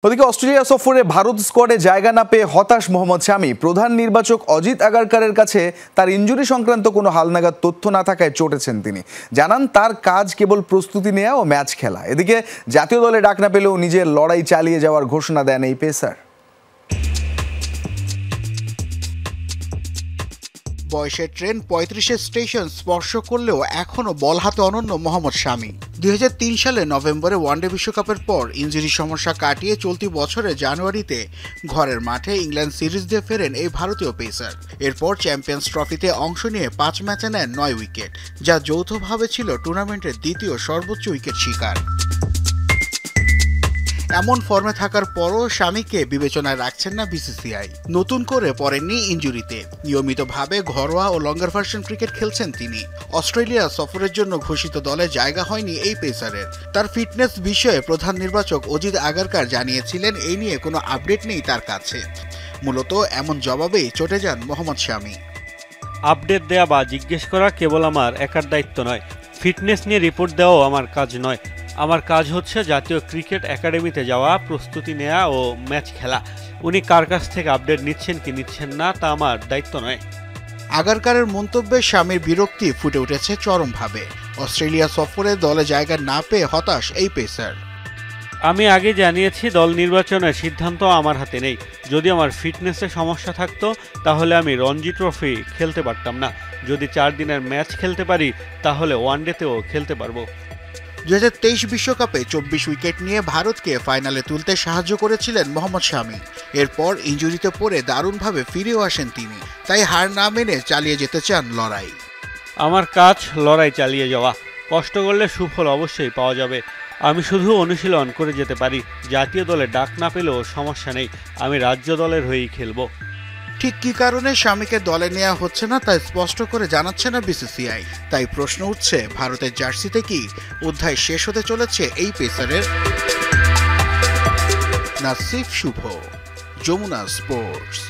ওদিকে অস্ট্রেলিয়া সফরে ভারত স্কোয়াডে জায়গা না পেয়ে হতাশ মোহাম্মদ শামি। প্রধান নির্বাচক অজিত আগারকারের কাছে তার ইনজুরি সংক্রান্ত কোনো হালনাগাদ তথ্য না থাকায় চটেছেন তিনি। জানান তার কাজ কেবল প্রস্তুতি নেওয়া ও ম্যাচ খেলা। এদিকে জাতীয় দলে ডাক না পেলেও নিজের লড়াই চালিয়ে যাওয়ার ঘোষণা দেন এই পেসার। বয়সের ট্রেন ৩৫ স্টেশন স্পর্শ করলেও এখনও বল হাতে অনন্য মোহাম্মদ শামি। ২০০৩ সালে নভেম্বরে ওয়ানডে বিশ্বকাপের পর ইনজুরি সমস্যা কাটিয়ে চলতি বছরের জানুয়ারিতে ঘরের মাঠে ইংল্যান্ড সিরিজ দিয়ে ফেরেন এই ভারতীয় পেসার। এরপর চ্যাম্পিয়ন্স ট্রফিতে অংশ নিয়ে ৫ ম্যাচে নেন ৯ উইকেট, যা যৌথভাবে ছিল টুর্নামেন্টের দ্বিতীয় সর্বোচ্চ উইকেট শিকার। এমন ফর্মে থাকার পরও শামিকে বিবেচনায় রাখছেন না বিসিসিআই। নতুন করে পড়েননি ইনজুরিতে, নিয়মিতভাবে ঘরোয়া ও লঙ্গার ভার্সন ক্রিকেট খেলছেন তিনি। অস্ট্রেলিয়া সফরের জন্য ঘোষিত দলে জায়গা হয়নি এই পেসারের। তার ফিটনেস বিষয়ে প্রধান নির্বাচক অজিত আগারকার জানিয়েছিলেন এই নিয়ে কোনো আপডেট নেই তার কাছে। মূলত এমন জবাবেই চটে যান মোহাম্মদ শামি। আপডেট দেয়া বা জিজ্ঞেস করা কেবল আমার একার দায়িত্ব নয়, ফিটনেস নিয়ে রিপোর্ট দেওয়াও আমার কাজ নয়। আমার কাজ হচ্ছে জাতীয় ক্রিকেট একাডেমিতে যাওয়া, প্রস্তুতি নেওয়া ও ম্যাচ খেলা। উনি কার কাছ থেকে আপডেট নিচ্ছেন কি নিচ্ছেন না তা আমার দায়িত্ব নয়। আগারকারের মন্তব্যে শামির বিরক্তি ফুটে উঠেছে চরমভাবে। অস্ট্রেলিয়া সফরে দলে জায়গা না পেয়ে হতাশ এই পেসার। আমি আগে জানিয়েছি দল নির্বাচনের সিদ্ধান্ত আমার হাতে নেই। যদি আমার ফিটনেসে সমস্যা থাকতো তাহলে আমি রঞ্জি ট্রফি খেলতে পারতাম না। যদি ৪ দিনের ম্যাচ খেলতে পারি তাহলে ওয়ানডেতেও খেলতে পারবো। ২০২৩ বিশ্বকাপে ২৪ উইকেট নিয়ে ভারতকে ফাইনালে তুলতে সাহায্য করেছিলেন মোহাম্মদ শামি। এরপর ইনজুরিতে পড়ে দারুণভাবে ফিরেও আসেন তিনি। তাই হার না মেনে চালিয়ে যেতে চান লড়াই। আমার কাজ লড়াই চালিয়ে যাওয়া। কষ্ট করলে সুফল অবশ্যই পাওয়া যাবে। আমি শুধু অনুশীলন করে যেতে পারি। জাতীয় দলে ডাক না পেলেও সমস্যা নেই, আমি রাজ্য দলের হয়েই খেলবো। ঠিক কী কারণে শামিকে দলে নেওয়া হচ্ছে না তা স্পষ্ট করে জানাচ্ছে না বিসিসিআই। তাই প্রশ্ন উঠছে, ভারতের জার্সিতে কি অধ্যায় শেষ হতে চলেছে এই পেসারের? নাসিফ শুভ, যমুনা স্পোর্টস।